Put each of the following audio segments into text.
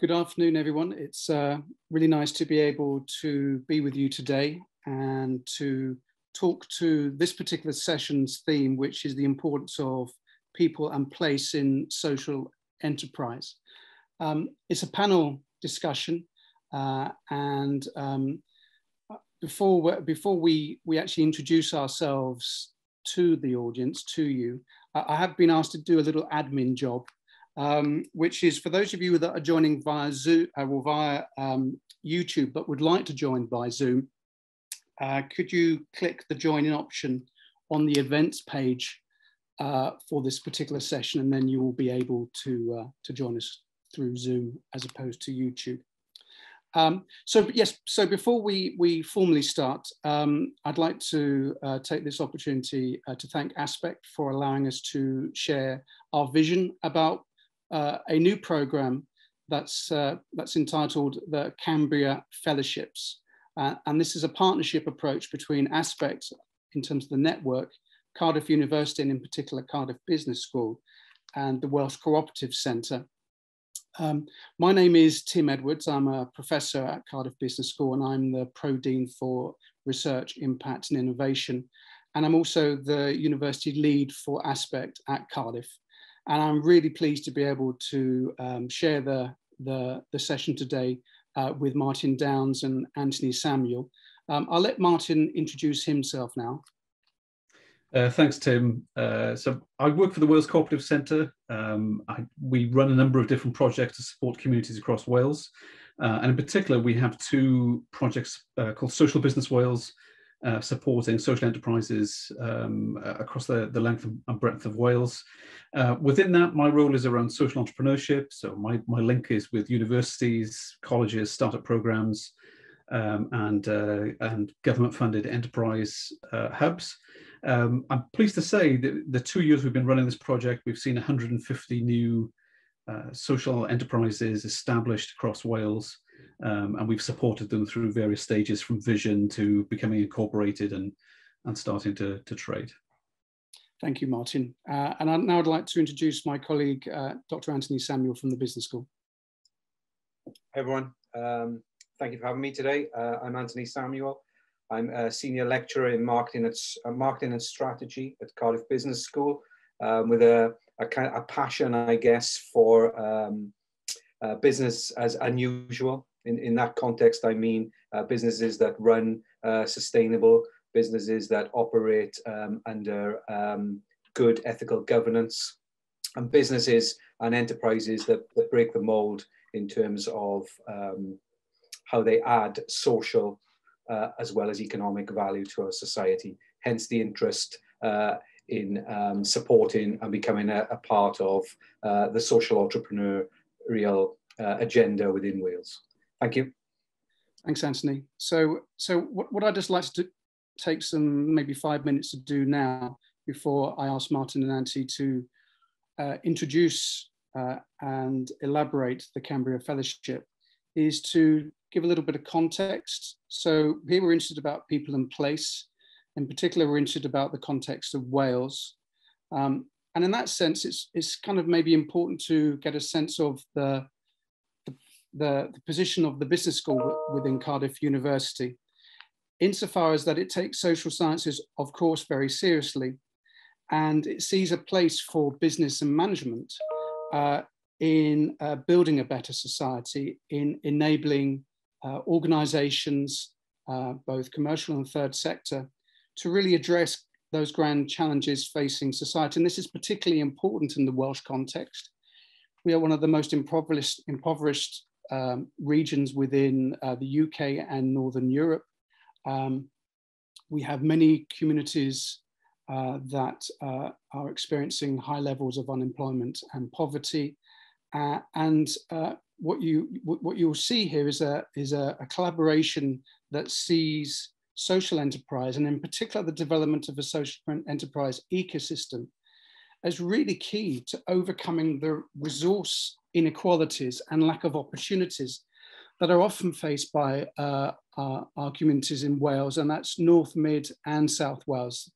Good afternoon, everyone. It's really nice to be able to be with you today and to talk to this particular session's theme, which is the importance of people and place in social enterprise. It's a panel discussion, and before we actually introduce ourselves to the audience, to you, I have been asked to do a little admin job, which is for those of you that are joining via Zoom or via YouTube but would like to join by Zoom, could you click the join in option on the events page for this particular session, and then you will be able to join us through Zoom as opposed to YouTube. So before we formally start, I'd like to take this opportunity to thank Aspect for allowing us to share our vision about a new program that's entitled the Cambria Fellowships. And this is a partnership approach between Aspect in terms of the network, Cardiff University, and in particular Cardiff Business School, and the Welsh Co-Operative Centre. My name is Tim Edwards. I'm a professor at Cardiff Business School, and I'm the Pro-Dean for Research, Impact and Innovation. And I'm also the university lead for Aspect at Cardiff. And I'm really pleased to be able to share the session today with Martin Downs and Anthony Samuel. I'll let Martin introduce himself now. Thanks, Tim. So I work for the Welsh Co-Operative Centre. We run a number of different projects to support communities across Wales. And in particular, we have two projects called Social Business Wales, supporting social enterprises across the length and breadth of Wales. Within that, my role is around social entrepreneurship. So my link is with universities, colleges, startup programs, and government-funded enterprise hubs. I'm pleased to say that the 2 years we've been running this project, we've seen 150 new social enterprises established across Wales. And we've supported them through various stages from vision to becoming incorporated and starting to trade. Thank you, Martin. And now I'd like to introduce my colleague, Dr. Anthony Samuel from the Business School. Hey, everyone. Thank you for having me today. I'm Anthony Samuel. I'm a senior lecturer in marketing and strategy at Cardiff Business School, with a passion, I guess, for business as unusual. In that context, I mean businesses that run sustainable, businesses that operate under good ethical governance, and businesses and enterprises that break the mold in terms of how they add social as well as economic value to our society. Hence the interest in supporting and becoming a part of the social entrepreneurial agenda within Wales. Thank you. Thanks, Anthony. So what I'd just like to take some maybe 5 minutes to do now, before I ask Martin and Anthony to introduce and elaborate the Cambria Fellowship, is to give a little bit of context. So here we're interested about people and place. In particular, we're interested about the context of Wales. And in that sense, it's kind of maybe important to get a sense of the position of the business school within Cardiff University, insofar as that it takes social sciences, of course, very seriously, and it sees a place for business and management in building a better society, in enabling organisations, both commercial and third sector, to really address those grand challenges facing society. And this is particularly important in the Welsh context. We are one of the most impoverished regions within the UK and Northern Europe. We have many communities that are experiencing high levels of unemployment and poverty. And what you'll see here is a collaboration that sees social enterprise, and in particular the development of a social enterprise ecosystem, as really key to overcoming the resource inequalities and lack of opportunities that are often faced by our communities in Wales, and that's North, Mid and South Wales.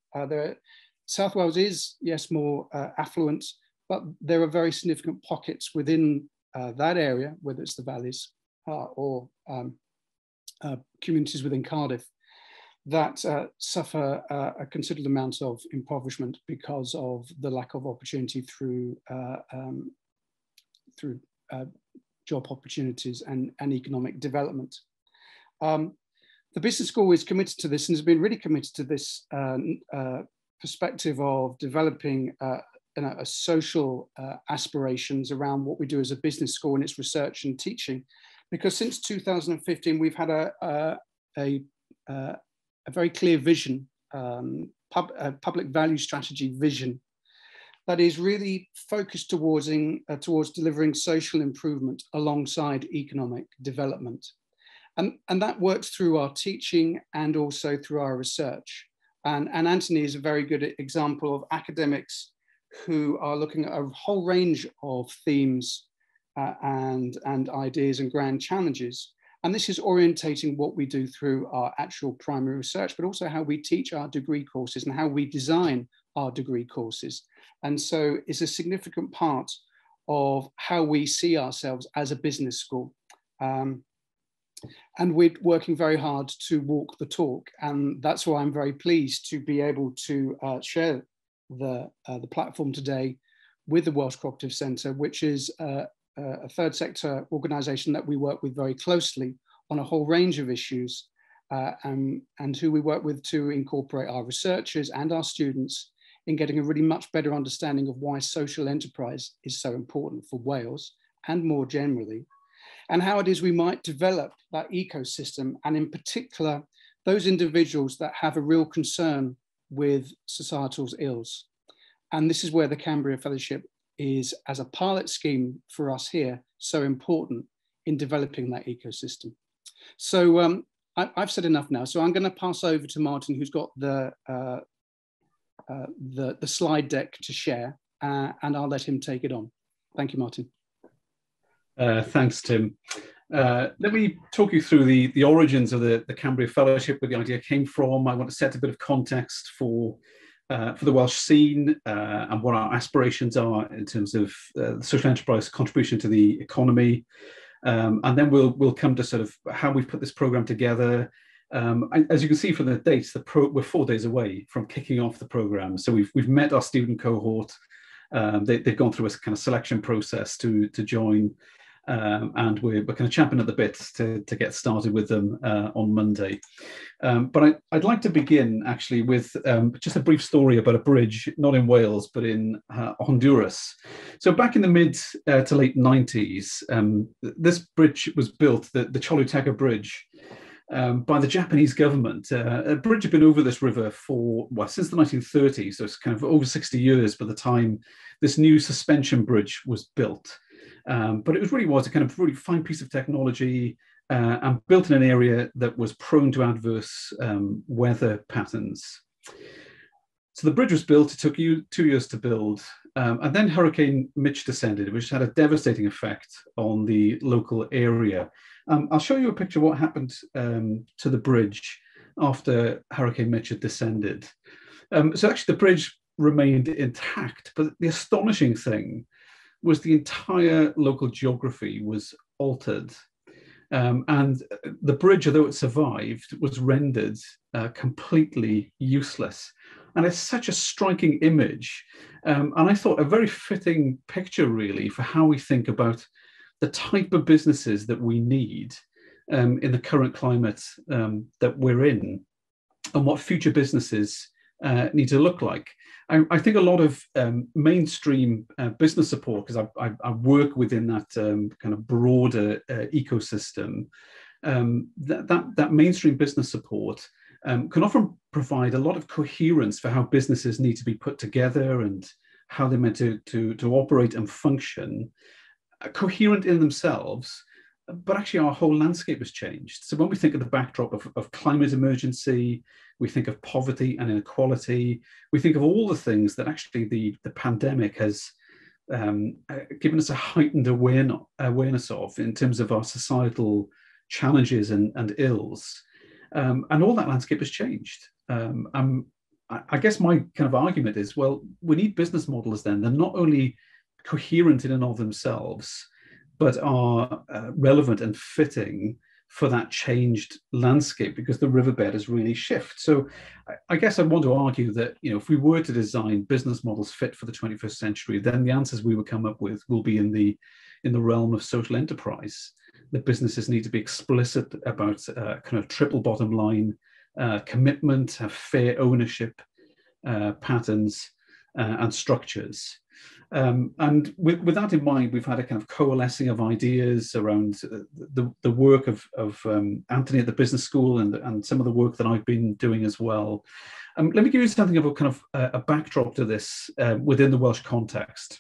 South Wales is, yes, more affluent, but there are very significant pockets within that area, whether it's the valleys or communities within Cardiff, that suffer a considerable amount of impoverishment because of the lack of opportunity through job opportunities and economic development. The business school is committed to this and has been really committed to this perspective of developing social aspirations around what we do as a business school and its research and teaching, because since 2015 we've had a very clear vision, public value strategy vision, that is really focused towards delivering social improvement alongside economic development. And that works through our teaching and also through our research. And Anthony is a very good example of academics who are looking at a whole range of themes and ideas and grand challenges. And this is orientating what we do through our actual primary research, but also how we teach our degree courses and how we design our degree courses. And so it's a significant part of how we see ourselves as a business school. And we're working very hard to walk the talk. And that's why I'm very pleased to be able to share the platform today with the Welsh Co-Operative Centre, which is a third sector organisation that we work with very closely on a whole range of issues, and who we work with to incorporate our researchers and our students in getting a really much better understanding of why social enterprise is so important for Wales and more generally, and how it is we might develop that ecosystem, and in particular, those individuals that have a real concern with societal ills. And this is where the Cambria Fellowship is, as a pilot scheme for us here, so important in developing that ecosystem. So I've said enough now, so I'm going to pass over to Martin, who's got the slide deck to share, and I'll let him take it on. Thank you, Martin. Thanks, Tim. Let me talk you through the origins of the Cambria Fellowship, where the idea came from. I want to set a bit of context for the Welsh scene and what our aspirations are in terms of the social enterprise contribution to the economy. And then we'll come to sort of how we've put this programme together. As you can see from the dates, we're 4 days away from kicking off the programme. So we've met our student cohort. They've gone through a kind of selection process to join. And we're kind of champing at the bit to get started with them on Monday. But I'd like to begin actually with just a brief story about a bridge, not in Wales, but in Honduras. So back in the mid to late 90s, this bridge was built, the Choluteca Bridge, by the Japanese government. A bridge had been over this river since the 1930s, so it's kind of over 60 years by the time this new suspension bridge was built. But it was a kind of really fine piece of technology and built in an area that was prone to adverse weather patterns. So the bridge was built, it took 2 years to build, and then Hurricane Mitch descended, which had a devastating effect on the local area. I'll show you a picture of what happened to the bridge after Hurricane Mitch had descended. So actually the bridge remained intact, but the astonishing thing was the entire local geography was altered. And the bridge, although it survived, was rendered completely useless. And it's such a striking image. And I thought a very fitting picture, really, for how we think about the type of businesses that we need in the current climate that we're in, and what future businesses need to look like. I think a lot of mainstream business support, because I work within that kind of broader ecosystem, that mainstream business support can often provide a lot of coherence for how businesses need to be put together and how they're meant to operate and function, coherent in themselves. But actually our whole landscape has changed. So when we think of the backdrop of climate emergency, we think of poverty and inequality, we think of all the things that actually the pandemic has given us a heightened awareness of in terms of our societal challenges and ills. And all that landscape has changed. I guess my kind of argument is, well, we need business models then. They're not only coherent in and of themselves, but are relevant and fitting for that changed landscape, because the riverbed has really shifted. So I guess I want to argue that, if we were to design business models fit for the 21st century, then the answers we would come up with will be in the realm of social enterprise. The businesses need to be explicit about kind of triple bottom line commitment, have fair ownership patterns and structures. And with that in mind, we've had a kind of coalescing of ideas around the work of Anthony at the Business School and some of the work that I've been doing as well. Let me give you something of a kind of a backdrop to this within the Welsh context.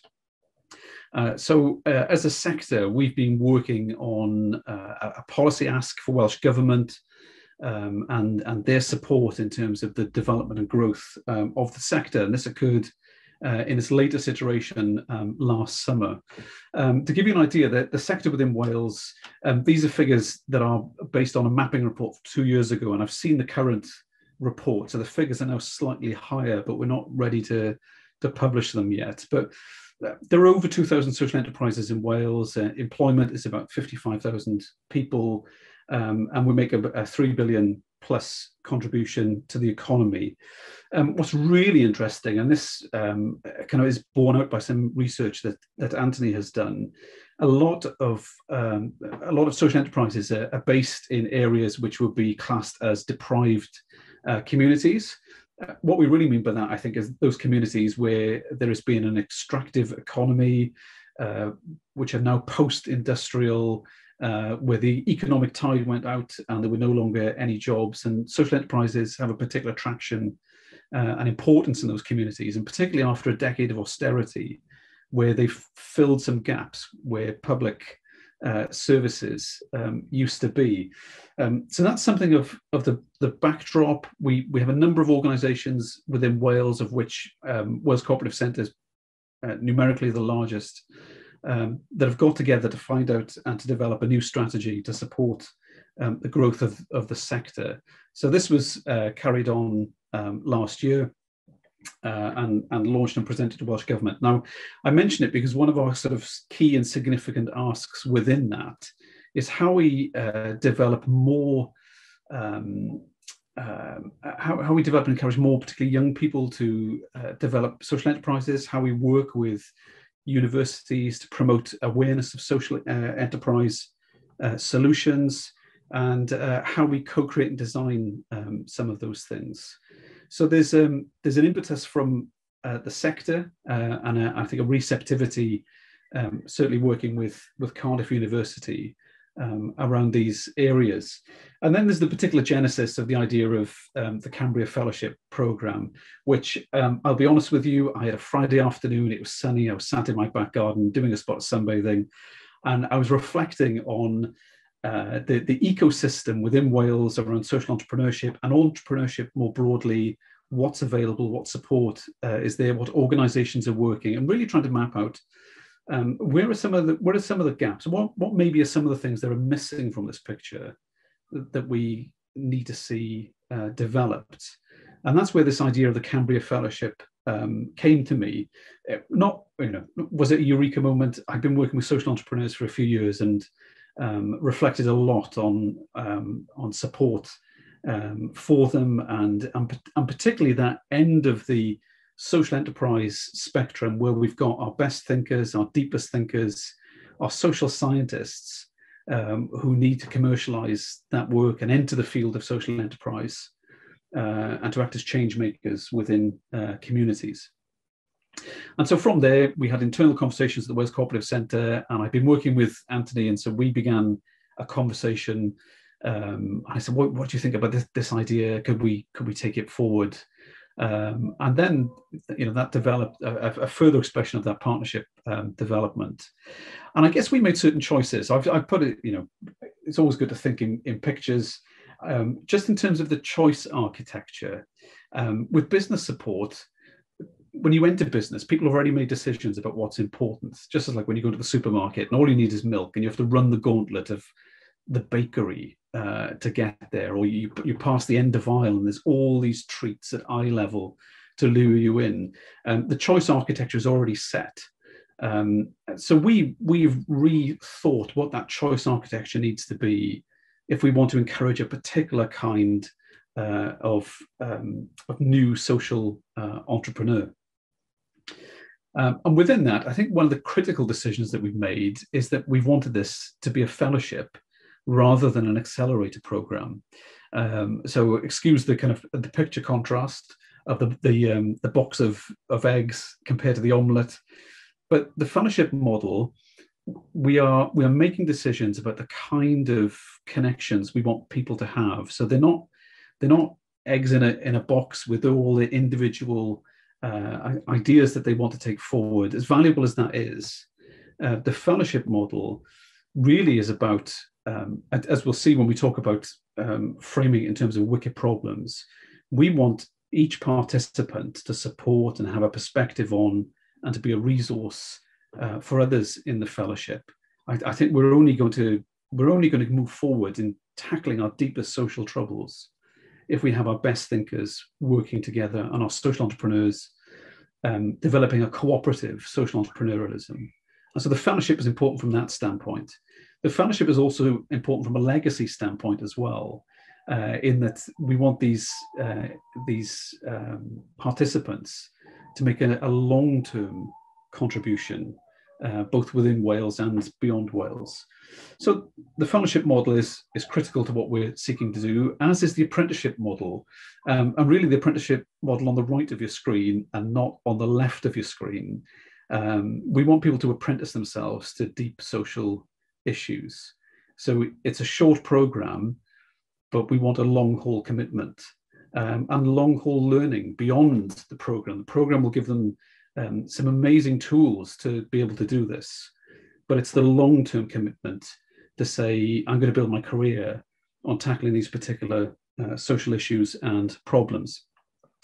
So as a sector, we've been working on a policy ask for Welsh Government and their support in terms of the development and growth of the sector. And this occurred in its latest iteration last summer. To give you an idea, that the sector within Wales, these are figures that are based on a mapping report 2 years ago, and I've seen the current report, so the figures are now slightly higher, but we're not ready to publish them yet. But there are over 2,000 social enterprises in Wales. Employment is about 55,000 people, and we make a 3 billion plus contribution to the economy. What's really interesting, and this kind of is borne out by some research that Anthony has done, a lot of social enterprises are based in areas which would be classed as deprived communities. What we really mean by that, I think, is those communities where there has been an extractive economy, which are now post-industrial, where the economic tide went out and there were no longer any jobs, and social enterprises have a particular traction and importance in those communities, and particularly after a decade of austerity, where they've filled some gaps where public services used to be. So that's something of the backdrop. We have a number of organisations within Wales, of which Wales Co-Operative Centre is numerically the largest, that have got together to find out and to develop a new strategy to support the growth of the sector. So this was carried on last year and launched and presented to Welsh Government. Now, I mention it because one of our sort of key and significant asks within that is how we develop more, how we develop and encourage more, particularly young people, to develop social enterprises, how we work with universities to promote awareness of social enterprise solutions, and how we co-create and design some of those things. So there's an impetus from the sector and I think a receptivity, certainly working with Cardiff University around these areas. And then there's the particular genesis of the idea of the Cambria Fellowship programme, which I'll be honest with you, I had a Friday afternoon, it was sunny, I was sat in my back garden doing a spot of sunbathing, and I was reflecting on the ecosystem within Wales around social entrepreneurship and entrepreneurship more broadly, what's available, what support is there, what organisations are working, and really trying to map out what are some of the gaps, what maybe are some of the things that are missing from this picture that we need to see developed. And that's where this idea of the Cambria Fellowship came to me. Not, was it a eureka moment? I've been working with social entrepreneurs for a few years and reflected a lot on support for them, and particularly that end of the social enterprise spectrum where we've got our best thinkers, our deepest thinkers, our social scientists who need to commercialize that work and enter the field of social enterprise and to act as change makers within communities. And so from there, we had internal conversations at the Wales Co-Operative Centre, and I've been working with Anthony, and so we began a conversation. I said, what do you think about this idea? Could we take it forward? And then, that developed a further expression of that partnership development. And I guess we made certain choices. I've put it, it's always good to think in pictures, just in terms of the choice architecture. With business support, when you enter business, people have already made decisions about what's important, just as like when you go to the supermarket and all you need is milk and you have to run the gauntlet of the bakery to get there, or you pass the end of aisle and there's all these treats at eye level to lure you in. The choice architecture is already set. So we've rethought what that choice architecture needs to be if we want to encourage a particular kind of new social entrepreneur. And within that, I think one of the critical decisions that we've made is that we've wanted this to be a fellowship rather than an accelerator program. So excuse the kind of the picture contrast of the box of eggs compared to the omelette. But the fellowship model, we are making decisions about the kind of connections we want people to have. So they're not eggs in a box with all the individual ideas that they want to take forward. As valuable as that is, the fellowship model really is about, as we'll see when we talk about framing it in terms of wicked problems, we want each participant to support and have a perspective on and to be a resource for others in the fellowship. I think we're only going to move forward in tackling our deepest social troubles if we have our best thinkers working together and our social entrepreneurs developing a cooperative social entrepreneurialism. And so the fellowship is important from that standpoint. The fellowship is also important from a legacy standpoint as well, in that we want these participants to make a long-term contribution, both within Wales and beyond Wales. So the fellowship model is critical to what we're seeking to do, as is the apprenticeship model. And really the apprenticeship model on the right of your screen and not on the left of your screen. We want people to apprentice themselves to deep social issues. So it's a short program, but we want a long haul commitment and long haul learning beyond the program. The program will give them some amazing tools to be able to do this, but it's the long-term commitment to say, I'm going to build my career on tackling these particular social issues and problems.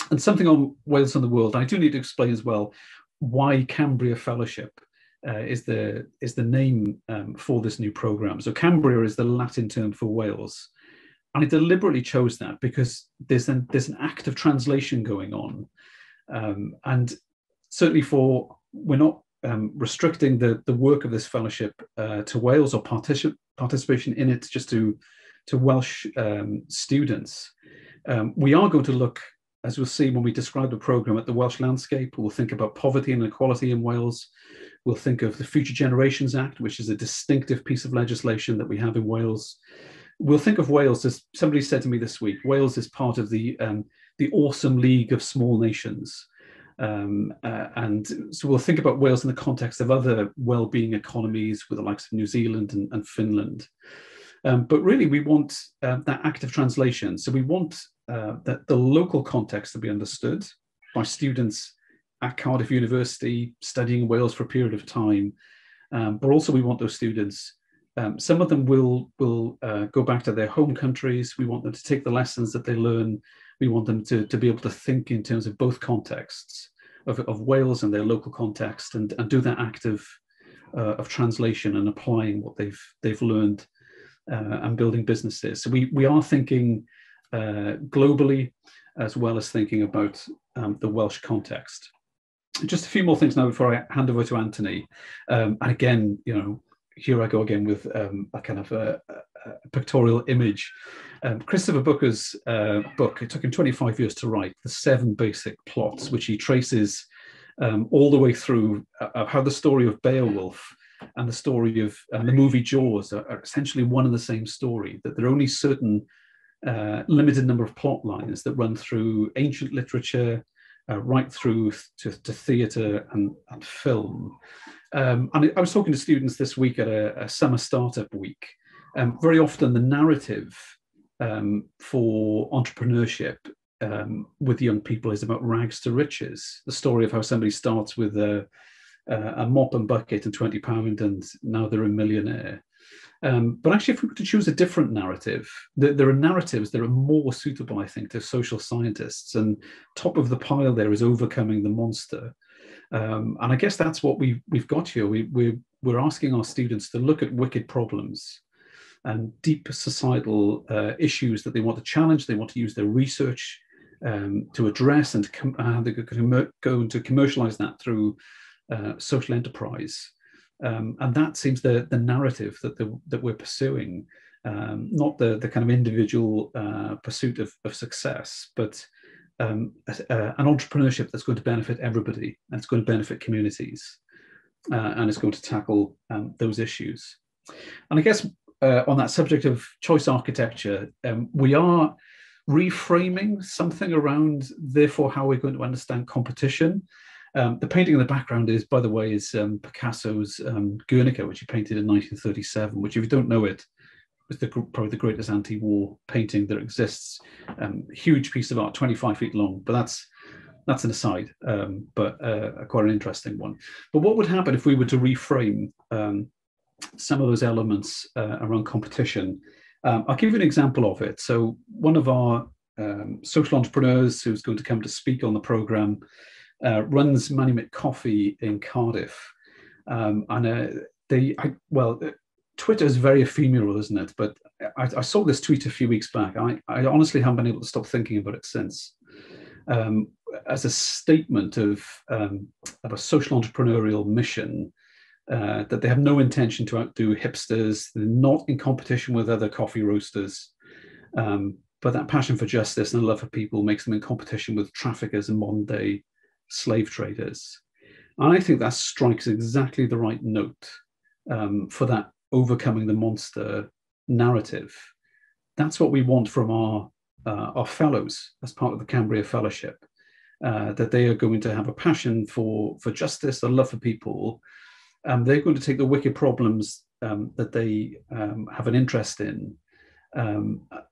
And something on Wales and the World, I do need to explain as well why Cambria Fellowship is the name for this new program. So Cambria is the Latin term for Wales. And I deliberately chose that because there's an act of translation going on. And certainly we're not restricting the work of this fellowship to Wales or participation in it just to Welsh students. We are going to look, as we'll see when we describe the programme, at the Welsh landscape. We'll think about poverty and inequality in Wales. We'll think of the Future Generations Act, which is a distinctive piece of legislation that we have in Wales. We'll think of Wales, as somebody said to me this week, Wales is part of the awesome league of small nations. And so we'll think about Wales in the context of other well-being economies with the likes of New Zealand and Finland. But really, we want that active translation. So we want that the local context to be understood by students at Cardiff University studying Wales for a period of time. But also we want those students, some of them will go back to their home countries. We want them to take the lessons that they learn. We want them to be able to think in terms of both contexts of Wales and their local context, and do that act of translation and applying what they've learned and building businesses. So we are thinking globally as well as thinking about the Welsh context. Just a few more things now before I hand over to Anthony. And again, here I go again with a kind of a pictorial image. Christopher Booker's book, it took him 25 years to write, the 7 basic plots, which he traces all the way through how the story of Beowulf and the story of the movie Jaws are essentially one and the same story, that there are only certain limited number of plot lines that run through ancient literature, right through to theatre and film. And I was talking to students this week at a summer startup week. Very often the narrative for entrepreneurship with young people is about rags to riches. The story of how somebody starts with a mop and bucket and £20 and now they're a millionaire. But actually, if we were to choose a different narrative, there are narratives that are more suitable, I think, to social scientists. And top of the pile there is overcoming the monster. And I guess that's what we've got here. We're asking our students to look at wicked problems and deep societal issues that they want to challenge. They want to use their research to address, and how they're going to commercialize that through social enterprise. And that seems the narrative that we're pursuing, not the kind of individual pursuit of success, but an entrepreneurship that's going to benefit everybody, and it's going to benefit communities, and it's going to tackle those issues. And I guess on that subject of choice architecture, we are reframing something around, therefore, how we're going to understand competition. The painting in the background is, by the way, is Picasso's Guernica, which he painted in 1937, which, if you don't know it, was probably the greatest anti-war painting that exists. Huge piece of art, 25 feet long, but that's an aside, but quite an interesting one. But what would happen if we were to reframe some of those elements around competition? I'll give you an example of it. So one of our social entrepreneurs who's going to come to speak on the programme runs Manumit Coffee in Cardiff. Twitter is very ephemeral, isn't it? But I saw this tweet a few weeks back. I honestly haven't been able to stop thinking about it since. As a statement of a social entrepreneurial mission, that they have no intention to outdo hipsters. They're not in competition with other coffee roasters. But that passion for justice and a love for people makes them in competition with traffickers and modern day slave traders. And I think that strikes exactly the right note for that overcoming the monster narrative. That's what we want from our fellows as part of the Cambria Fellowship, that they are going to have a passion for justice, a love for people. They're going to take the wicked problems that they have an interest in.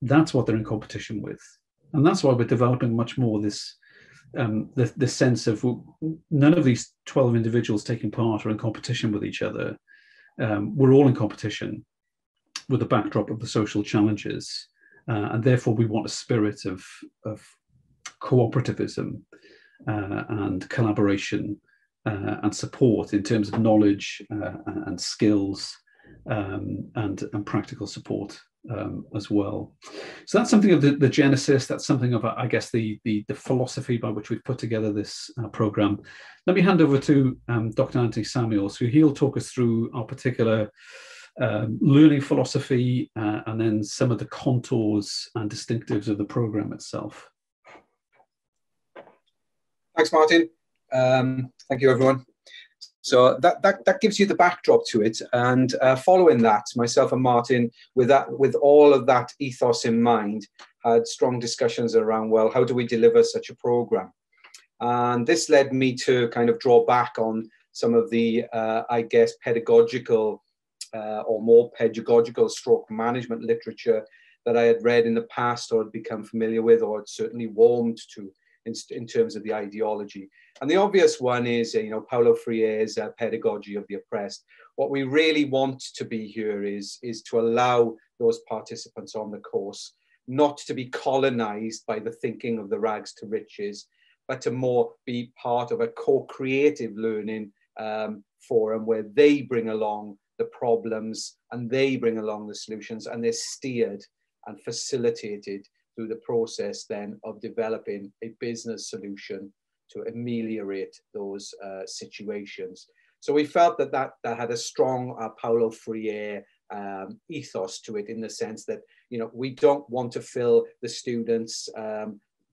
That's what they're in competition with. And that's why we're developing much more this sense of none of these 12 individuals taking part are in competition with each other. We're all in competition with the backdrop of the social challenges. And therefore, we want a spirit of cooperativism and collaboration and support in terms of knowledge and skills and practical support as well. So that's something of the genesis. That's something of, I guess, the philosophy by which we've put together this program. Let me hand over to Dr. Anthony Samuels, who he'll talk us through our particular learning philosophy and then some of the contours and distinctives of the program itself. Thanks, Martin. Thank you, everyone. So that gives you the backdrop to it, and following that, myself and Martin, with all of that ethos in mind, had strong discussions around, well, how do we deliver such a program? And this led me to kind of draw back on some of the, I guess, pedagogical or more pedagogical stroke management literature that I had read in the past or had become familiar with or had certainly warmed to in terms of the ideology. And the obvious one is, Paulo Freire's pedagogy of the oppressed. What we really want to be here is to allow those participants on the course not to be colonized by the thinking of the rags to riches, but to more be part of a co-creative learning forum where they bring along the problems and they bring along the solutions, and they're steered and facilitated through the process then of developing a business solution to ameliorate those situations. So we felt that had a strong Paulo Freire ethos to it, in the sense that, we don't want to fill the students'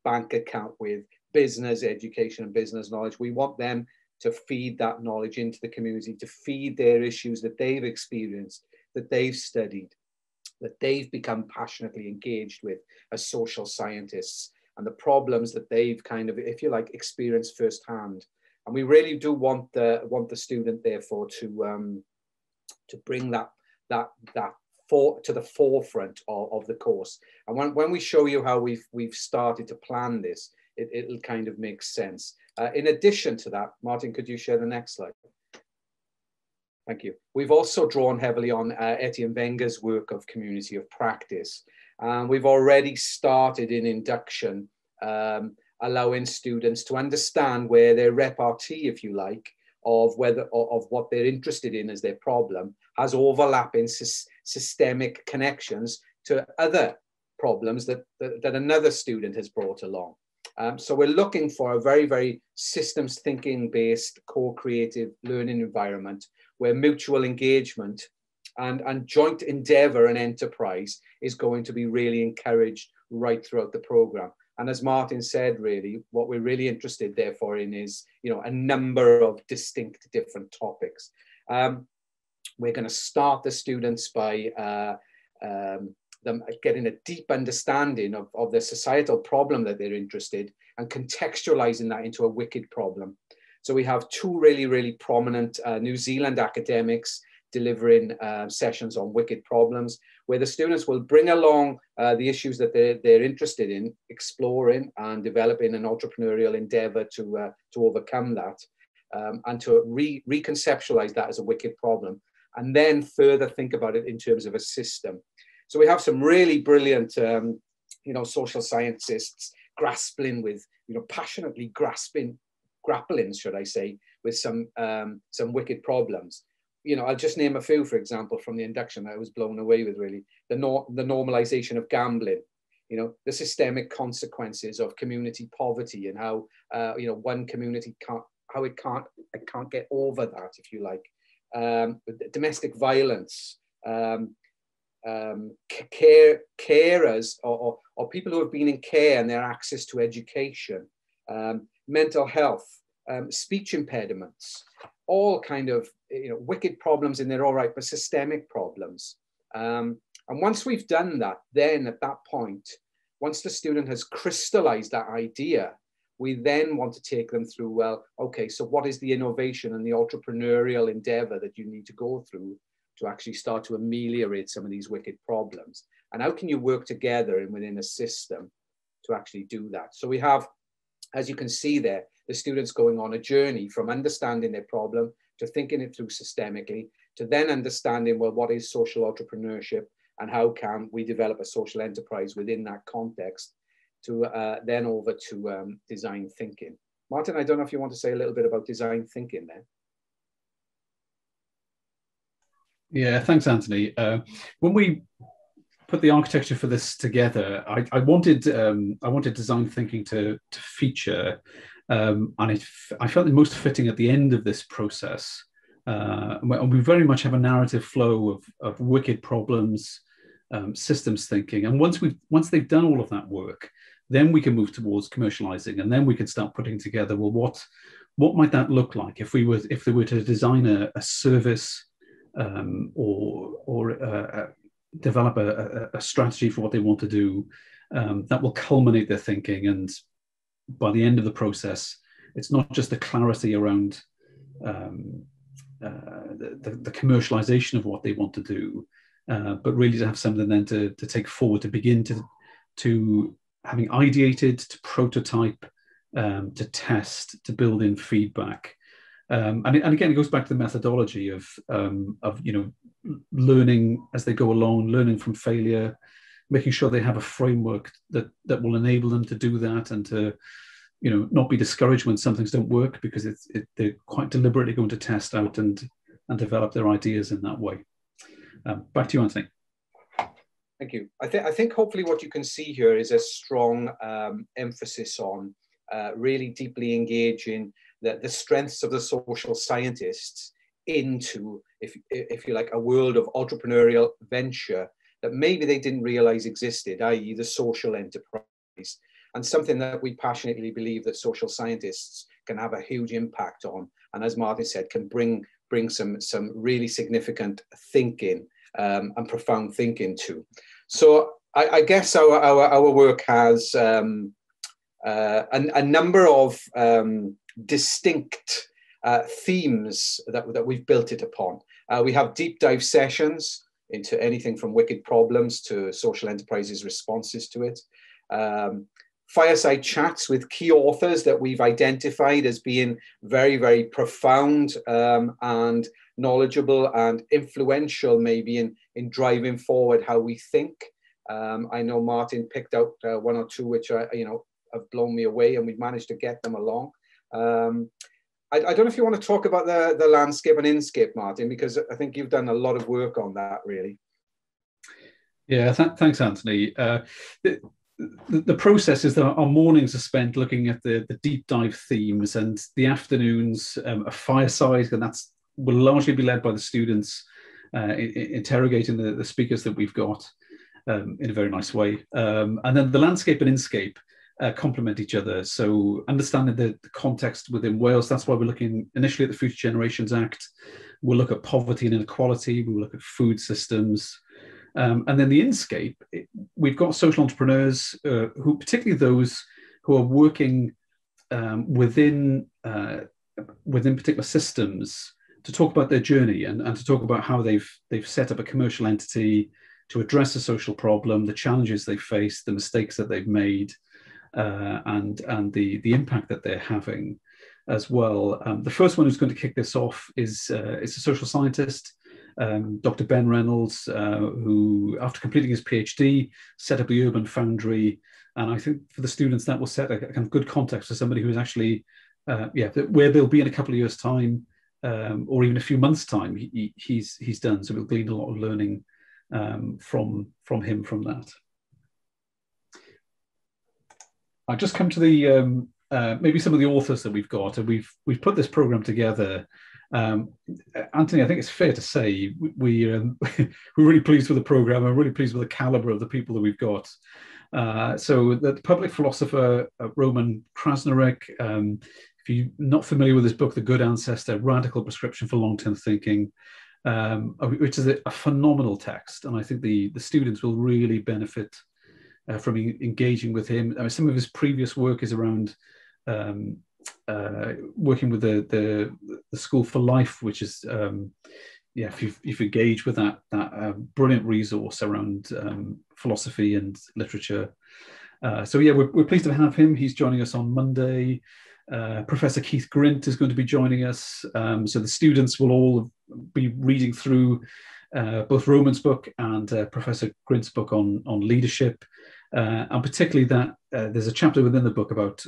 bank account with business education and business knowledge. We want them to feed that knowledge into the community, to feed their issues that they've experienced, that they've studied, that they've become passionately engaged with as social scientists, and the problems that they've kind of, if you like, experienced firsthand. And we really do want the student, therefore, to bring that to the forefront of the course. And when we show you how we've started to plan this, it'll kind of make sense. In addition to that, Martin, could you share the next slide? Thank you. We've also drawn heavily on Etienne Wenger's work of community of practice. We've already started in induction, allowing students to understand where their repartee, if you like, of what they're interested in as their problem has overlapping systemic connections to other problems that another student has brought along. So we're looking for a very, very systems thinking based co-creative learning environment where mutual engagement and joint endeavour and enterprise is going to be really encouraged right throughout the programme. And as Martin said, really, what we're really interested therefore in is, you know, a number of distinct different topics. We're going to start the students by them getting a deep understanding of the societal problem that they're interested and contextualizing that into a wicked problem. So we have two really, really prominent New Zealand academics delivering sessions on wicked problems, where the students will bring along the issues that they're interested in, exploring and developing an entrepreneurial endeavor to overcome that, and to reconceptualize that as a wicked problem, and then further think about it in terms of a system. So we have some really brilliant, you know, social scientists grappling with, you know, passionately grappling, should I say, with some wicked problems. You know, I'll just name a few, for example, from the induction that I was blown away with, really. The normalization of gambling, you know, the systemic consequences of community poverty and how, you know, one community can't get over that, if you like. Domestic violence, carers or people who have been in care and their access to education, mental health, speech impediments, all kind of, you know, wicked problems in their all right, but systemic problems. And once we've done that, then at that point, once the student has crystallized that idea, we then want to take them through, well, okay, so what is the innovation and the entrepreneurial endeavor that you need to go through to actually start to ameliorate some of these wicked problems? And how can you work together and within a system to actually do that? So we have, as you can see there, the students going on a journey from understanding their problem to thinking it through systemically, to then understanding, well, what is social entrepreneurship and how can we develop a social enterprise within that context, to then over to design thinking. Martin, I don't know if you want to say a little bit about design thinking there. Yeah, thanks, Anthony. When we put the architecture for this together, I wanted design thinking to feature, and I felt it most fitting at the end of this process. And we very much have a narrative flow of wicked problems, systems thinking, and once they've done all of that work, then we can move towards commercializing, and then we can start putting together, well, what might that look like if they were to design a service, or develop a strategy for what they want to do, that will culminate their thinking. And by the end of the process, it's not just the clarity around the commercialization of what they want to do, but really to have something then to take forward, to begin to having ideated, to prototype, to test, to build in feedback. And again, it goes back to the methodology of you know, learning as they go along, learning from failure, making sure they have a framework that will enable them to do that, and to, you know, not be discouraged when some things don't work, because they're quite deliberately going to test out and develop their ideas in that way. Back to you, Anthony. Thank you. I think hopefully what you can see here is a strong emphasis on really deeply engaging the strengths of the social scientists into, if you like, a world of entrepreneurial venture that maybe they didn't realize existed, i.e. the social enterprise, and something that we passionately believe that social scientists can have a huge impact on, and as Martin said, can bring some really significant thinking and profound thinking to. So I guess our work has a number of distinct themes that we've built it upon. We have deep dive sessions into anything from wicked problems to social enterprises' responses to it. Fireside chats with key authors that we've identified as being very, very profound and knowledgeable and influential, maybe in driving forward how we think. I know Martin picked out one or two which are, you know, have blown me away, and we've managed to get them along. I don't know if you want to talk about the landscape and inscape, Martin, because I think you've done a lot of work on that, really. Yeah, thanks, Anthony. the process is that our mornings are spent looking at the deep dive themes, and the afternoons a fireside, and that's will largely be led by the students interrogating the speakers that we've got in a very nice way. And then the landscape and inscape complement each other. So understanding the context within Wales, that's why we're looking initially at the Future Generations Act. We'll look at poverty and inequality. We'll look at food systems. And then the inscape, we've got social entrepreneurs who, particularly those who are working within particular systems, to talk about their journey and to talk about how they've set up a commercial entity to address a social problem, the challenges they face, the mistakes that they've made, and the impact that they're having as well. The first one who's going to kick this off is a social scientist, Dr. Ben Reynolds, who, after completing his PhD, set up the Urban Foundry. And I think for the students, that will set a kind of good context for somebody who is actually, where they'll be in a couple of years' time, or even a few months' time, he's done. So we'll glean a lot of learning from him from that. I'll just come to the maybe some of the authors that we've got, and we've put this program together. Anthony, I think it's fair to say we're really pleased with the program. I'm really pleased with the caliber of the people that we've got. So the public philosopher Roman Krasnarek, if you're not familiar with his book, The Good Ancestor, Radical Prescription for Long-Term Thinking, which is a phenomenal text. And I think the students will really benefit from engaging with him. I mean, some of his previous work is around working with the School for Life, which is, if you've engaged with that brilliant resource around philosophy and literature. So yeah, we're pleased to have him. He's joining us on Monday. Professor Keith Grint is going to be joining us. So the students will all be reading through both Roman's book and Professor Grint's book on leadership. And particularly that there's a chapter within the book about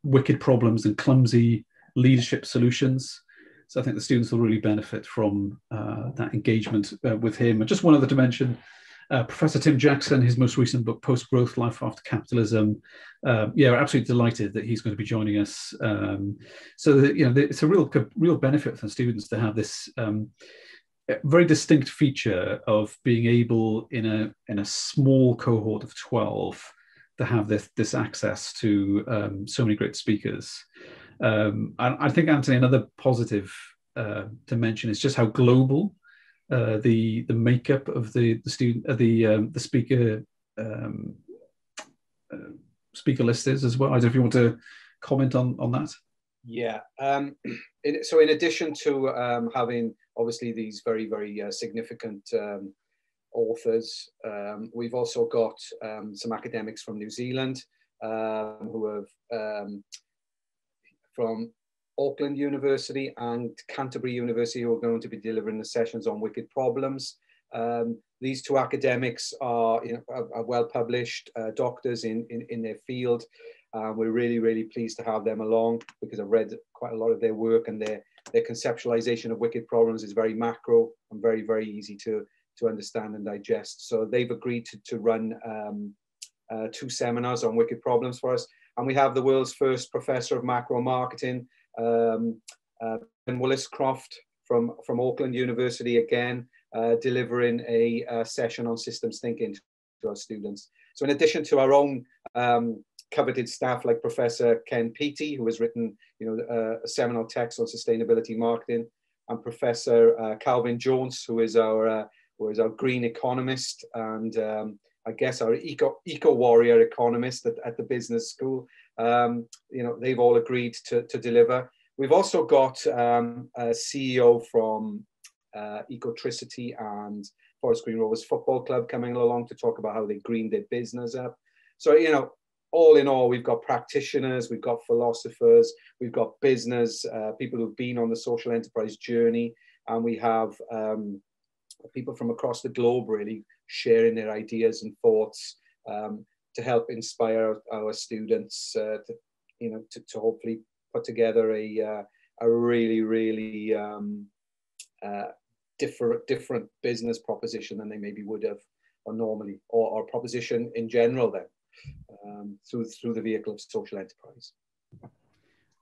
wicked problems and clumsy leadership solutions. So I think the students will really benefit from that engagement with him. And just one other to mention, Professor Tim Jackson, his most recent book, Post-Growth, Life After Capitalism. We're absolutely delighted that he's going to be joining us. So that, it's a real benefit for the students to have this very distinct feature of being able in a small cohort of 12 to have this access to so many great speakers. And I think, Anthony, another positive to mention is just how global the makeup of the speaker speaker list is as well. I don't know if you want to comment on that. Yeah. So in addition to having obviously these very, very significant authors, we've also got some academics from New Zealand who have from Auckland University and Canterbury University, who are going to be delivering the sessions on wicked problems. These two academics are well published doctors in their field. We're really, really pleased to have them along because I've read quite a lot of their work, and their conceptualization of wicked problems is very macro and very, very easy to understand and digest. So they've agreed to run 2 seminars on wicked problems for us. And we have the world's first professor of macro marketing, Ben Williscroft from Auckland University, again, delivering a session on systems thinking to our students. So in addition to our own coveted staff like Professor Ken Peaty, who has written a seminal text on sustainability marketing, and Professor Calvin Jones, who is our green economist and I guess our eco warrior economist at the business school. They've all agreed to deliver. We've also got a CEO from Ecotricity and Forest Green Rovers Football Club coming along to talk about how they greened their business up. So, all in all, we've got practitioners, we've got philosophers, we've got business, people who've been on the social enterprise journey, and we have people from across the globe really sharing their ideas and thoughts to help inspire our students to hopefully put together a really, really different business proposition than they maybe would have or normally, or proposition in general then. through the vehicle of social enterprise.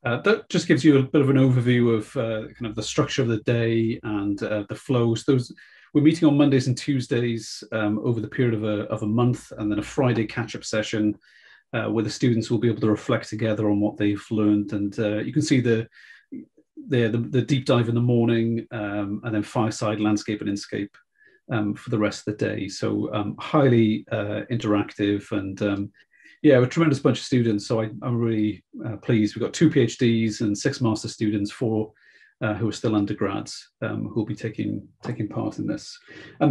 That just gives you a bit of an overview of kind of the structure of the day and the flows. We're meeting on Mondays and Tuesdays over the period of a month, and then a Friday catch-up session where the students will be able to reflect together on what they've learned. And you can see the deep dive in the morning, and then fireside, landscape and inscape for the rest of the day. So highly interactive, and yeah, a tremendous bunch of students. So I'm really pleased. We've got 2 PhDs and 6 master students, 4 who are still undergrads, who will be taking part in this.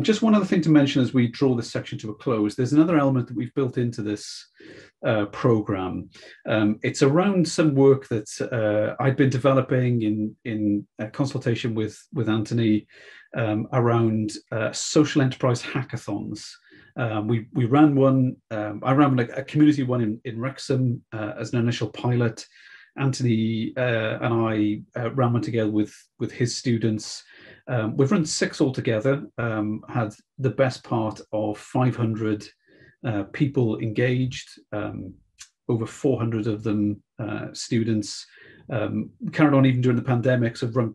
Just one other thing to mention as we draw this section to a close, there's another element that we've built into this program. It's around some work that I'd been developing in consultation with Anthony around social enterprise hackathons. We ran one, I ran a community one in Wrexham as an initial pilot. Anthony and I ran one together with his students. We've run 6 altogether, had the best part of 500 people engaged, over 400 of them students. Carried on even during the pandemic, so run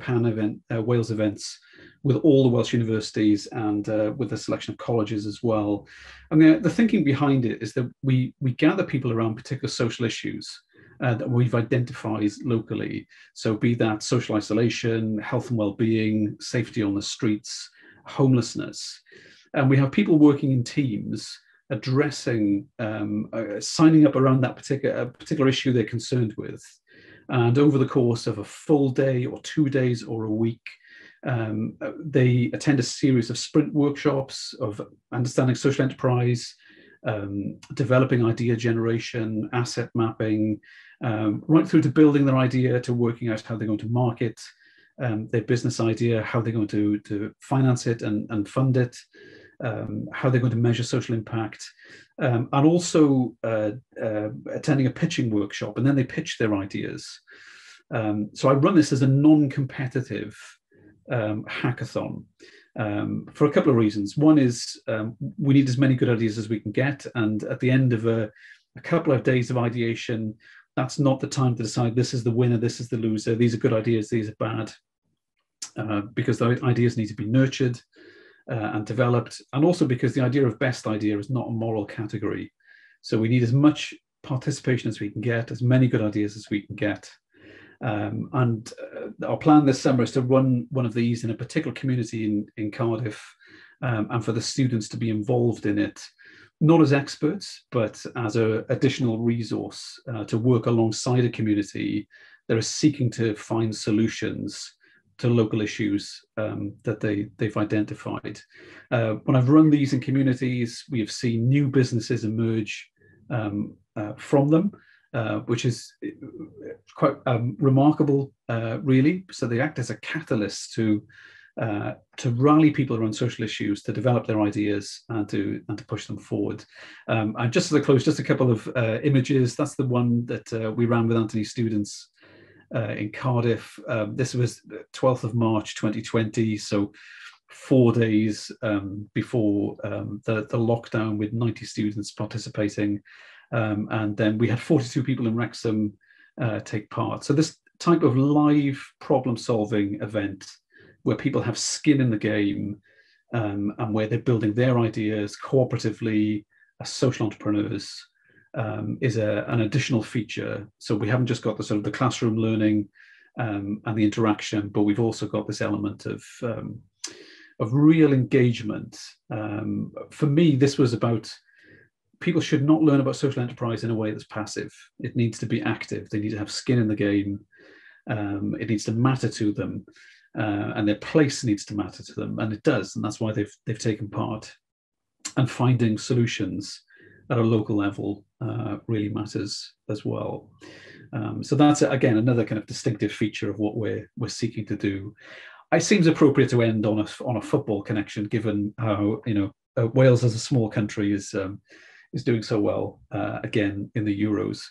Wales events with all the Welsh universities and with a selection of colleges as well. And the thinking behind it is that we gather people around particular social issues that we've identified locally. So be that social isolation, health and well-being, safety on the streets, homelessness. And we have people working in teams addressing, signing up around that particular issue they're concerned with. And over the course of a full day or 2 days or a week, they attend a series of sprint workshops of understanding social enterprise, developing idea generation, asset mapping, right through to building their idea, to working out how they're going to market their business idea, how they're going to finance it and fund it, how they're going to measure social impact, and also attending a pitching workshop, and then they pitch their ideas. So I run this as a non-competitive hackathon for a couple of reasons. One is we need as many good ideas as we can get, and at the end of a couple of days of ideation, that's not the time to decide this is the winner, this is the loser, these are good ideas, these are bad, because the ideas need to be nurtured and developed, and also because the idea of best idea is not a moral category. So we need as much participation as we can get, as many good ideas as we can get. And our plan this summer is to run one of these in a particular community in Cardiff, and for the students to be involved in it, not as experts, but as an additional resource to work alongside a community that is seeking to find solutions to local issues that they've identified. When I've run these in communities, we have seen new businesses emerge from them, which is quite remarkable, really. So they act as a catalyst to rally people around social issues, to develop their ideas and to push them forward. And just as a close, just a couple of images. That's the one that we ran with Anthony's students in Cardiff. This was 12th of March 2020, so 4 days before the lockdown, with 90 students participating. And then we had 42 people in Wrexham take part. So this type of live problem-solving event where people have skin in the game, and where they're building their ideas cooperatively as social entrepreneurs, is an additional feature. So we haven't just got the sort of the classroom learning and the interaction, but we've also got this element of real engagement. For me, this was about, people should not learn about social enterprise in a way that's passive. It needs to be active. They need to have skin in the game. It needs to matter to them, and their place needs to matter to them, and it does, and that's why they've taken part. And finding solutions at a local level really matters as well. So that's, again, another kind of distinctive feature of what we're seeking to do. It seems appropriate to end on a football connection, given how Wales as a small country is doing so well again in the Euros.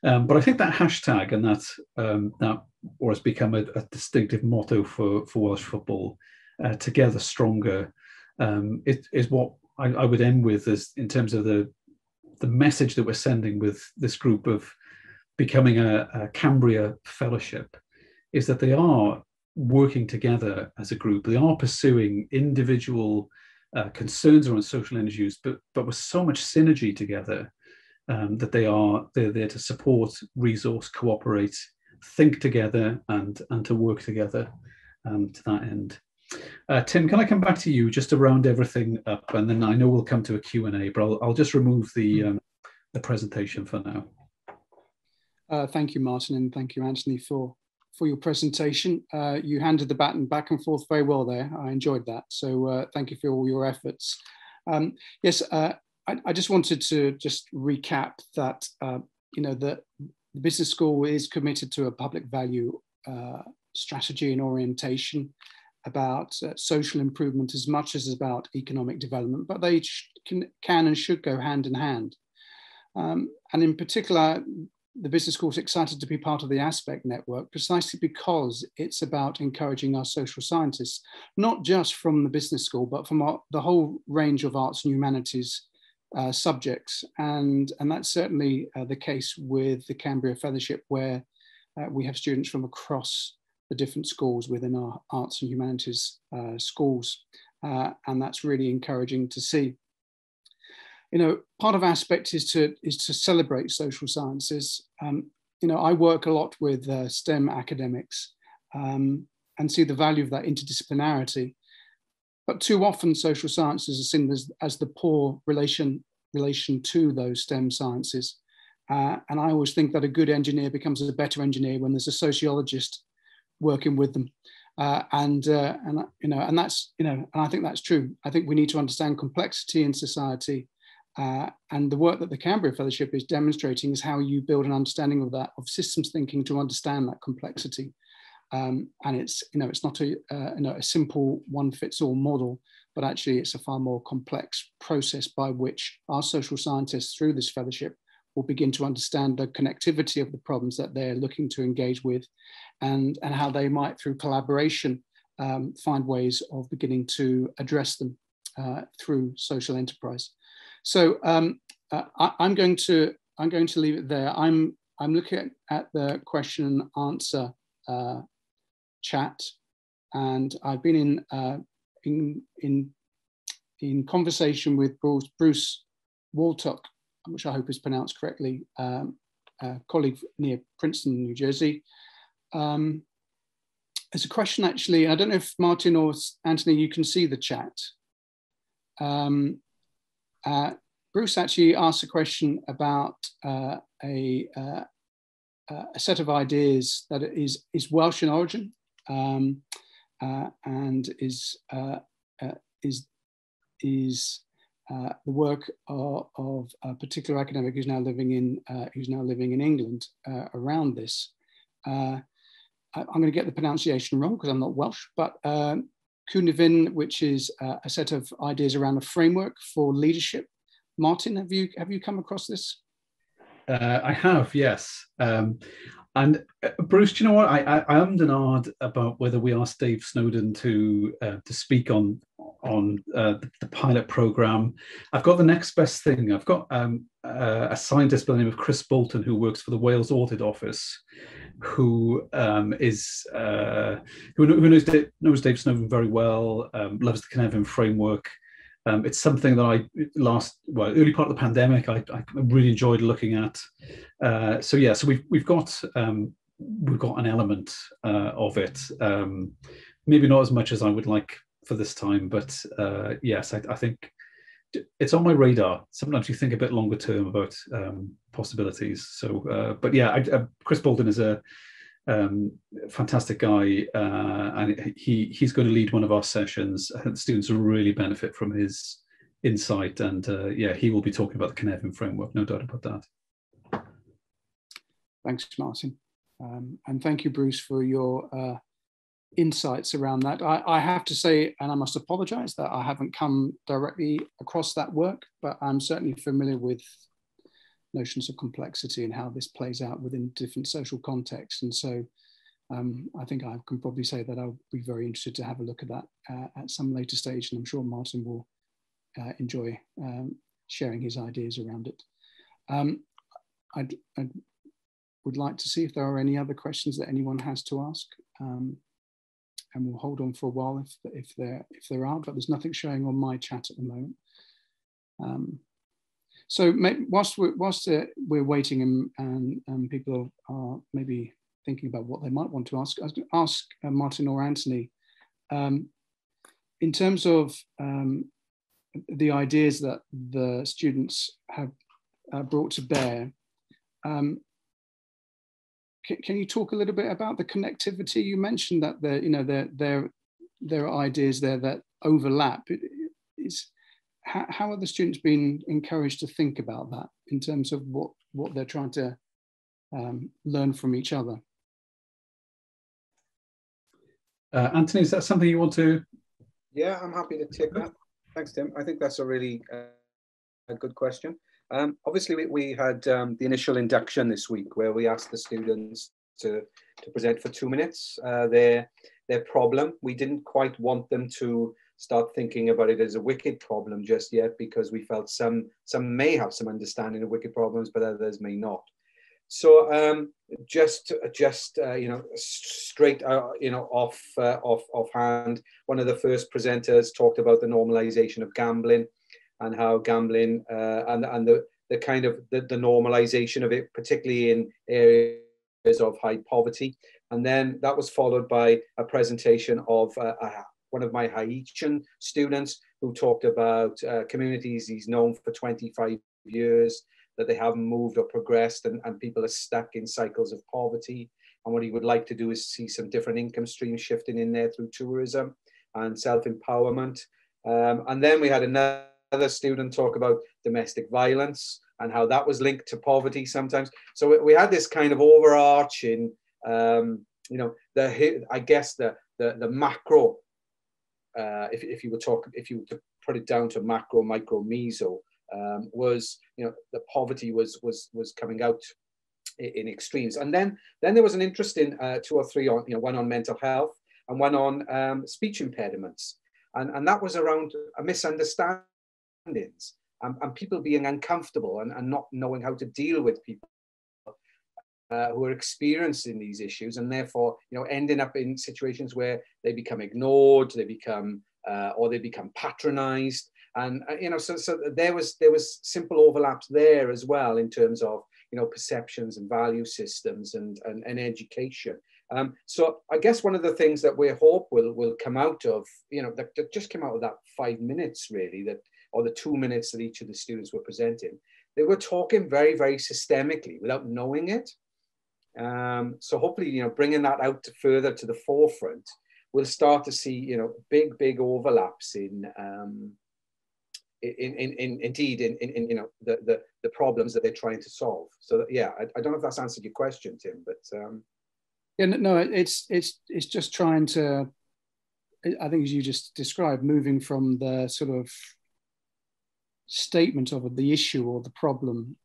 But I think that hashtag and that or has become a distinctive motto for Welsh football, together stronger, it is what I would end with, as in terms of the message that we're sending with this group of becoming a Cambria Fellowship is that they are working together as a group. They are pursuing individual concerns around social energy use, but with so much synergy together that they're there to support, resource, cooperate, think together, and to work together to that end. Tim, can I come back to you just to round everything up, and then I know we'll come to a Q&A, but I'll just remove the presentation for now. Thank you, Martin, and thank you, Anthony, for your presentation. You handed the baton back and forth very well there. I enjoyed that. So thank you for all your efforts. Yes, I just wanted to just recap that, the business school is committed to a public value strategy and orientation about social improvement as much as about economic development, but they can and should go hand in hand. And in particular, the business school is excited to be part of the Aspect Network precisely because it's about encouraging our social scientists, not just from the business school, but from the whole range of arts and humanities subjects. And that's certainly the case with the Cambria Fellowship, where we have students from across the different schools within our arts and humanities schools. And that's really encouraging to see. Part of Aspect is to celebrate social sciences. I work a lot with STEM academics and see the value of that interdisciplinarity. But too often social sciences are seen as the poor relation to those STEM sciences. And I always think that a good engineer becomes a better engineer when there's a sociologist working with them. And that's, and I think that's true. I think we need to understand complexity in society. And the work that the Cambria Fellowship is demonstrating is how you build an understanding of that, of systems thinking to understand that complexity. And it's not a simple one-fits-all model, but actually it's a far more complex process by which our social scientists through this fellowship will begin to understand the connectivity of the problems that they're looking to engage with, and how they might, through collaboration, find ways of beginning to address them through social enterprise. So I'm going to leave it there. I'm looking at the question and answer chat, and I've been in conversation with Bruce Waltock, which I hope is pronounced correctly, a colleague near Princeton, New Jersey. There's a question actually, I don't know if Martin or Anthony, you can see the chat. Bruce actually asked a question about a set of ideas that is Welsh in origin and is the work of a particular academic who's now living in England around this. I'm going to get the pronunciation wrong because I'm not Welsh, but Cooperative, which is a set of ideas around a framework for leadership. Martin, have you come across this? I have, yes. And Bruce, do you know what? I ummed and ahed about whether we asked Dave Snowden to speak on the pilot program. I've got the next best thing. I've got a scientist by the name of Chris Bolton, who works for the Wales Audit Office, who knows Dave Snowden very well, loves the Cooperative framework. It's something that early part of the pandemic, I really enjoyed looking at. So we've got an element of it. Maybe not as much as I would like for this time, but yes, I think it's on my radar. Sometimes you think a bit longer term about possibilities. So, but yeah, Chris Bolton is a fantastic guy, and he's going to lead one of our sessions. I think the students will really benefit from his insight, and yeah, he will be talking about the Cooperative framework, no doubt about that. Thanks, Martin, and thank you, Bruce, for your insights around that. I have to say, and I must apologise that I haven't come directly across that work, but I'm certainly familiar with notions of complexity and how this plays out within different social contexts. And so I think I can probably say that I'll be very interested to have a look at that at some later stage. And I'm sure Martin will enjoy sharing his ideas around it. I would like to see if there are any other questions that anyone has to ask, and we'll hold on for a while if there are, but there's nothing showing on my chat at the moment. So whilst we're waiting and people are maybe thinking about what they might want to ask, I was going to ask Martin or Anthony, in terms of the ideas that the students have brought to bear, can you talk a little bit about the connectivity? You mentioned that there are ideas there that overlap. How are the students being encouraged to think about that in terms of what they're trying to learn from each other? Anthony, is that something you want to? Yeah, I'm happy to take that. Thanks, Tim. I think that's a really a good question. Obviously, we had the initial induction this week where we asked the students to present for 2 minutes their problem. We didn't quite want them to start thinking about it as a wicked problem just yet, because we felt some may have some understanding of wicked problems, but others may not. So just straight offhand, one of the first presenters talked about the normalization of gambling, and how gambling and the kind of the normalization of it, particularly in areas of high poverty. And then that was followed by a presentation of one of my Haitian students who talked about communities he's known for 25 years, that they haven't moved or progressed, and people are stuck in cycles of poverty. And what he would like to do is see some different income streams shifting in there through tourism and self-empowerment. And then we had another student talk about domestic violence and how that was linked to poverty sometimes. So we had this kind of overarching, I guess the macro, if you were to put it down to macro, micro, meso, was, the poverty was coming out in extremes. And then there was an interesting 2 or 3 on, one on mental health and one on speech impediments. And that was around misunderstandings and people being uncomfortable and not knowing how to deal with people who are experiencing these issues, and therefore, ending up in situations where they become ignored, they become patronized. And so there was simple overlaps there as well in terms of perceptions and value systems and education. So I guess one of the things that we hope will come out of that just came out of that 5 minutes really, or the 2 minutes that each of the students were presenting, they were talking very, very systemically without knowing it. So hopefully bringing that out further to the forefront, we'll start to see big overlaps in the problems that they're trying to solve. So yeah, I don't know if that's answered your question, Tim, but yeah, no, it's just trying to, I think as you just described, moving from the sort of statement of the issue or the problem,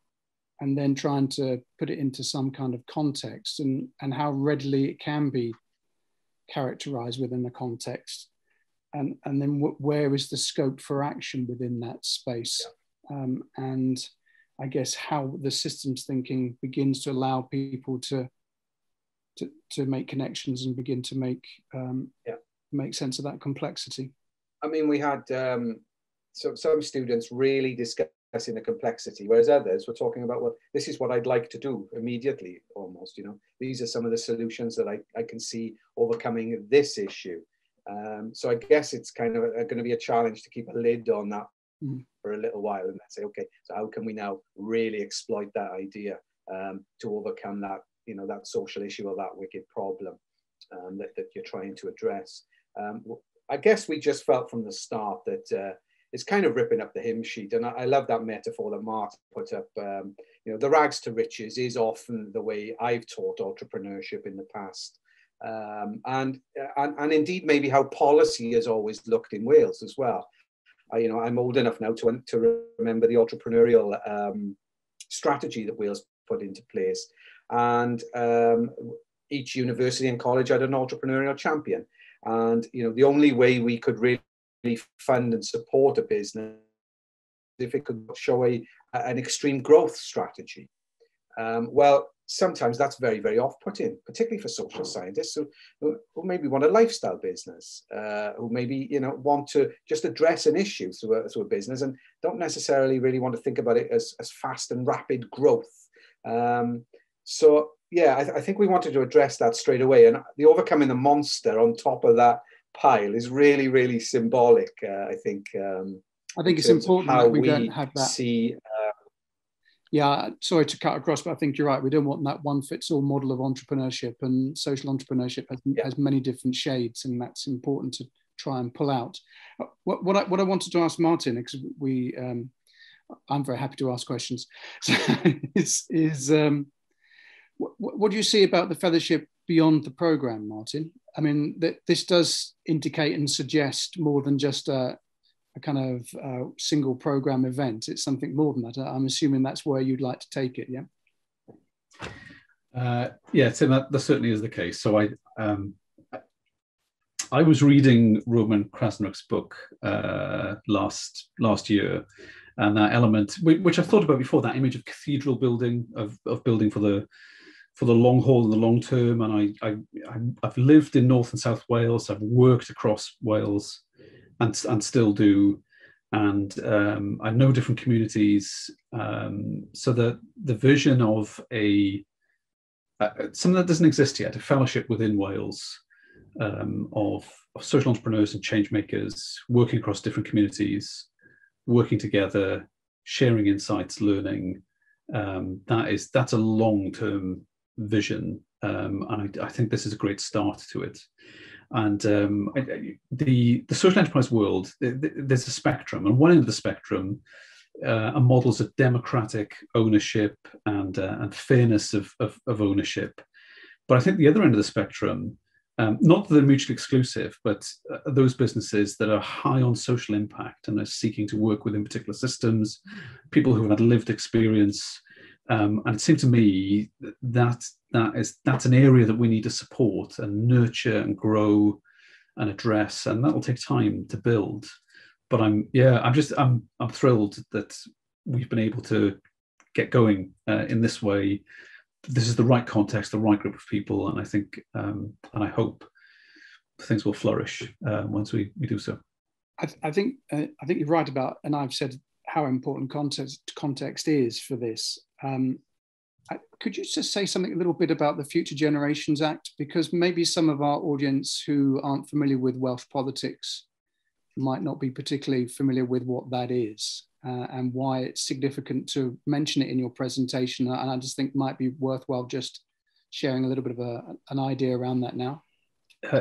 and then trying to put it into some kind of context and how readily it can be characterized within a context. And then where is the scope for action within that space? And I guess how the systems thinking begins to allow people to make connections and begin to make sense of that complexity. I mean, we had some students really discussing the complexity, whereas others were talking about, well, this is what I'd like to do immediately, almost, these are some of the solutions that I can see overcoming this issue. So I guess it's kind of going to be a challenge to keep a lid on that for a little while and then say, okay, so how can we now really exploit that idea to overcome that, that social issue or that wicked problem that you're trying to address. I guess we just felt from the start that it's kind of ripping up the hymn sheet. And I love that metaphor that Martin put up. The rags to riches is often the way I've taught entrepreneurship in the past. And indeed maybe how policy has always looked in Wales as well. I'm old enough now to remember the entrepreneurial strategy that Wales put into place. And each university and college had an entrepreneurial champion. And the only way we could really fund and support a business if it could show an extreme growth strategy. Well, sometimes that's very, very off-putting, particularly for social scientists who maybe want a lifestyle business, who maybe want to just address an issue through a business and don't necessarily really want to think about it as fast and rapid growth. So yeah, I think we wanted to address that straight away, and the overcoming the monster on top of that pile is really, really symbolic. I think it's important that we don't have that. See. Yeah, sorry to cut across, but I think you're right. We don't want that one-fits-all model of entrepreneurship, and social entrepreneurship has many different shades, and that's important to try and pull out. What I wanted to ask Martin, because I'm very happy to ask questions, what do you see about the fellowship beyond the programme, Martin? I mean, this does indicate and suggest more than just a kind of single program event. It's something more than that. I'm assuming that's where you'd like to take it, yeah? Yeah, Tim, that certainly is the case. So I was reading Roman Krasnok's book last year, and that element, which I've thought about before, that image of cathedral building, of building for the long haul and the long term. And I've lived in North and South Wales. I've worked across Wales, and still do, and I know different communities. So the vision of something that doesn't exist yet, a fellowship within Wales of social entrepreneurs and change makers working across different communities, working together, sharing insights, learning. That's a long-term vision, and I think this is a great start to it. And the social enterprise world, there's a spectrum, and one end of the spectrum are models of democratic ownership and fairness of ownership. But I think the other end of the spectrum, not that they're mutually exclusive, but those businesses that are high on social impact and are seeking to work within particular systems, people who have had lived experience. And it seemed to me that's an area that we need to support and nurture and grow and address, and that will take time to build. But I'm thrilled that we've been able to get going in this way. This is the right context, the right group of people, and I think and I hope things will flourish once we do so. I think you're right about, and I've said how important context is for this. Could you just say something a little bit about the Future Generations Act? Because maybe some of our audience who aren't familiar with Welsh politics might not be particularly familiar with what that is and why it's significant to mention it in your presentation. And I just think it might be worthwhile just sharing a little bit of an idea around that now.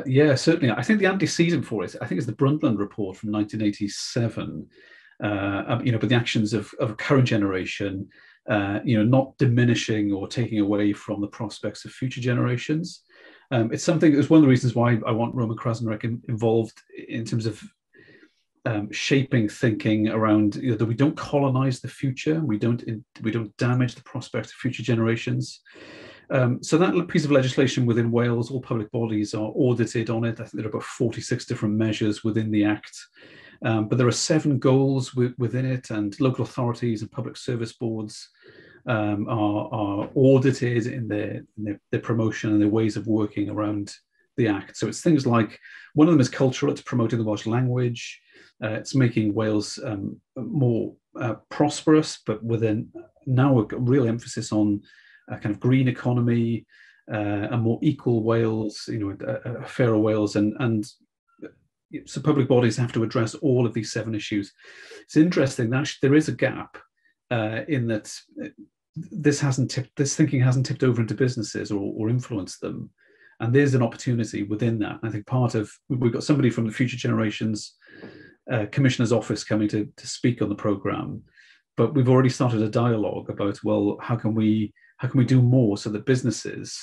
Yeah, certainly. I think the antecedent for it, I think it's the Brundtland report from 1987, but the actions of a current generation, not diminishing or taking away from the prospects of future generations. It's something, it's one of the reasons why I want Roman Krasnok involved in terms of shaping thinking around that we don't colonize the future, we don't damage the prospects of future generations. So that piece of legislation within Wales, all public bodies are audited on it. I think there are about 46 different measures within the Act. But there are 7 goals within it, and local authorities and public service boards are audited in their promotion and their ways of working around the Act. So it's things like, one of them is cultural, it's promoting the Welsh language, it's making Wales more prosperous, but within now a real emphasis on a kind of green economy, a more equal Wales, a fairer Wales, and so public bodies have to address all of these 7 issues. It's interesting that there is a gap in that this thinking hasn't tipped over into businesses or influenced them, and there's an opportunity within that. I think we've got somebody from the Future Generations Commissioner's Office coming to speak on the programme, but we've already started a dialogue about, well, how can we do more so that businesses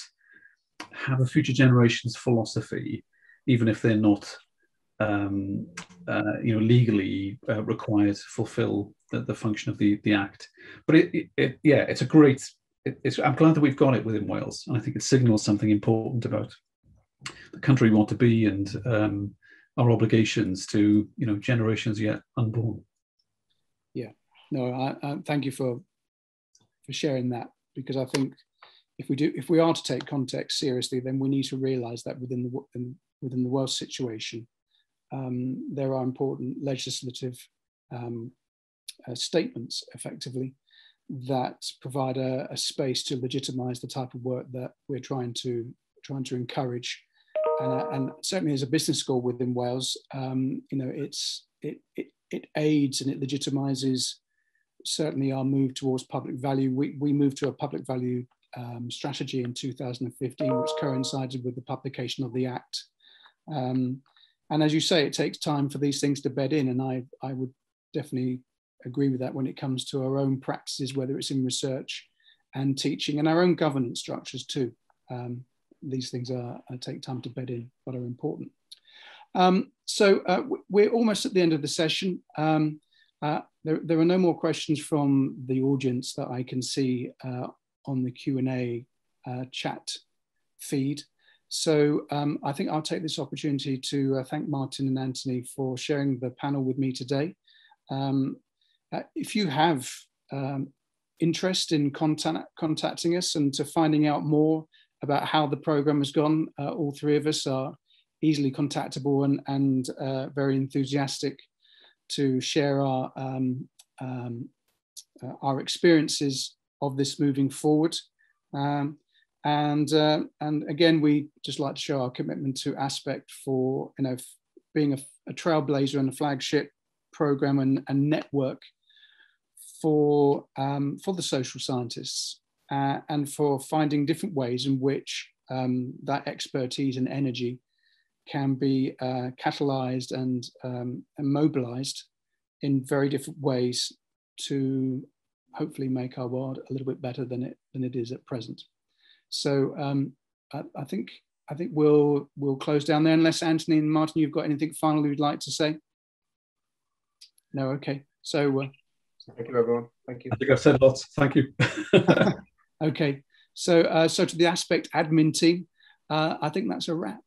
have a future generations philosophy, even if they're not legally required to fulfil the function of the Act. But it's a great. I'm glad that we've got it within Wales, and I think it signals something important about the country we want to be and our obligations to generations yet unborn. Yeah, No, I thank you for sharing that, because I think if we are to take context seriously, then we need to realise that within the Welsh situation, there are important legislative statements, effectively, that provide a space to legitimise the type of work that we're trying to encourage. And certainly, as a business school within Wales, it aids and it legitimises certainly our move towards public value. We moved to a public value strategy in 2015, which coincided with the publication of the Act. And as you say, it takes time for these things to bed in, and I would definitely agree with that when it comes to our own practices, whether it's in research and teaching and our own governance structures too. These things take time to bed in, but are important. So we're almost at the end of the session. There are no more questions from the audience that I can see on the Q&A chat feed. So I think I'll take this opportunity to thank Martin and Anthony for sharing the panel with me today. If you have interest in contacting us and to finding out more about how the programme has gone, all three of us are easily contactable and very enthusiastic to share our experiences of this moving forward. And again, we just like to show our commitment to Aspect for being a trailblazer and a flagship programme and network for the social scientists, and for finding different ways in which that expertise and energy can be catalysed and mobilised in very different ways to hopefully make our world a little bit better than it is at present. So I think we'll close down there, unless Anthony and Martin, you've got anything final you'd like to say? No, okay. So thank you, everyone. Thank you. I think I've said lots. Thank you. Okay. So to the Aspect admin team, I think that's a wrap.